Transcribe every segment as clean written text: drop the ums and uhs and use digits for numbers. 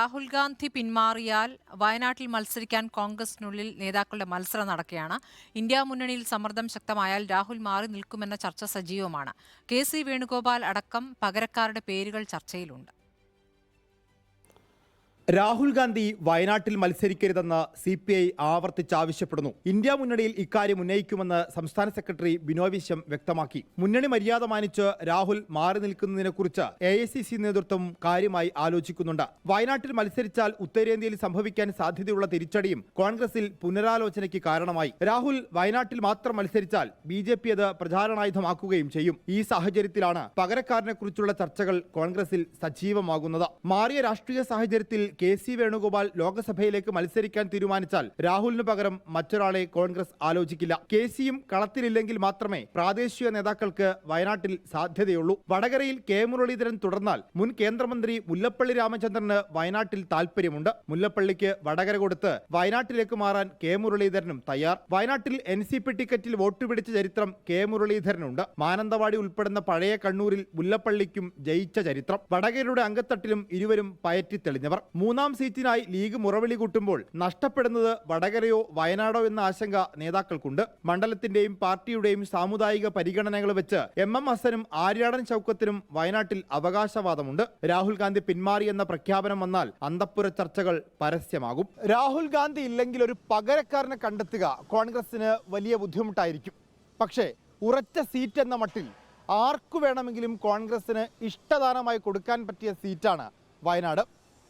രാഹുൽ ഗാന്ധി പിന്മാറിയാൽ വയനാട്ടിൽ മത്സരിക്കാൻ കോൺഗ്രസിനുള്ളിൽ നേതാക്കളുടെ മത്സരം നടക്കുകയാണ്. ഇന്ത്യ മുന്നണിയിൽ സമ്മർദ്ദം ശക്തമായാൽ രാഹുൽ മാറി നിൽക്കുമെന്ന ചർച്ച സജീവമാണ്. കെ.സി. വേണുഗോപാൽ അടക്കം പകരക്കാരുടെ പേരുകൾ ചർച്ചയിലുണ്ട്. രാഹുൽ ഗാന്ധി വയനാട്ടിൽ മത്സരിക്കരുതെന്ന് CPI ആവർത്തിച്ചാവശ്യപ്പെടുന്നു. ഇന്ത്യ മുന്നണിയിൽ ഇക്കാര്യം ഉന്നയിക്കുമെന്ന് സംസ്ഥാന സെക്രട്ടറി ബിനോയ് വിശ്വം വ്യക്തമാക്കി. മുന്നണി മര്യാദ മാനിച്ച് രാഹുൽ മാറി നിൽക്കുന്നതിനെക്കുറിച്ച് AICC നേതൃത്വം കാര്യമായി ആലോചിക്കുന്നുണ്ട്. വയനാട്ടിൽ മത്സരിച്ചാൽ ഉത്തരേന്ത്യയിൽ സംഭവിക്കാൻ സാധ്യതയുള്ള തിരിച്ചടിയും കോൺഗ്രസിൽ പുനരാലോചനയ്ക്ക് കാരണമായി. രാഹുൽ വയനാട്ടിൽ മാത്രം മത്സരിച്ചാൽ BJP അത് പ്രചാരണായുധമാക്കുകയും ചെയ്യും. ഈ സാഹചര്യത്തിലാണ് പകരക്കാരനെക്കുറിച്ചുള്ള ചർച്ചകൾ കോൺഗ്രസിൽ സജീവമാകുന്നത്. മാറിയ രാഷ്ട്രീയ സാഹചര്യത്തിൽ കെ.സി. വേണുഗോപാൽ ലോക്സഭയിലേക്ക് മത്സരിക്കാൻ തീരുമാനിച്ചാൽ രാഹുലിന് പകരം മറ്റൊരാളെ കോൺഗ്രസ് ആലോചിക്കില്ല. കെ.സിയും കളത്തിലില്ലെങ്കിൽ മാത്രമേ പ്രാദേശിക നേതാക്കൾക്ക് വയനാട്ടിൽ സാധ്യതയുള്ളൂ. വടകരയിൽ കെ. മുരളീധരൻ തുടർന്നാൽ മുൻ കേന്ദ്രമന്ത്രി മുല്ലപ്പള്ളി രാമചന്ദ്രന് വയനാട്ടിൽ താൽപര്യമുണ്ട്. മുല്ലപ്പള്ളിക്ക് വടകര കൊടുത്ത് വയനാട്ടിലേക്ക് മാറാൻ കെ. മുരളീധരനും തയ്യാർ. വയനാട്ടിൽ NCP ടിക്കറ്റിൽ വോട്ട് പിടിച്ച ചരിത്രം കെ. മുരളീധരനുണ്ട്. മാനന്തവാടി ഉൾപ്പെടുന്ന പഴയ കണ്ണൂരിൽ മുല്ലപ്പള്ളിക്കും ജയിച്ച ചരിത്രം. വടകരയുടെ അങ്കത്തട്ടിലും ഇരുവരും പയറ്റിത്തെളിഞ്ഞവർ. മൂന്നാം സീറ്റിനായി ലീഗ് മുറവിളി കൂട്ടുമ്പോൾ നഷ്ടപ്പെടുന്നത് വടകരയോ വയനാടോ എന്ന ആശങ്ക നേതാക്കൾക്കുണ്ട്. മണ്ഡലത്തിന്റെയും പാർട്ടിയുടെയും സാമുദായിക പരിഗണനകൾ വെച്ച് MM ഹസനും ആര്യാടൻ ശൗക്കത്തിനും വയനാട്ടിൽ അവകാശവാദമുണ്ട്. രാഹുൽ ഗാന്ധി പിന്മാറിയെന്ന പ്രഖ്യാപനം വന്നാൽ അന്തഃപുര ചർച്ചകൾ പരസ്യമാകും. രാഹുൽ ഗാന്ധി ഇല്ലെങ്കിൽ ഒരു പകരക്കാരനെ കണ്ടെത്തുക കോൺഗ്രസിന് വലിയ ബുദ്ധിമുട്ടായിരിക്കും. പക്ഷേ ഉറച്ച സീറ്റ് എന്ന മട്ടിൽ ആർക്കു വേണമെങ്കിലും കോൺഗ്രസിന് ഇഷ്ടദാനമായി കൊടുക്കാൻ പറ്റിയ സീറ്റാണ് Wayanad.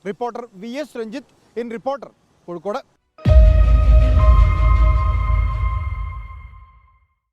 Reporter VS Ranjith in reporter, Kozhikode.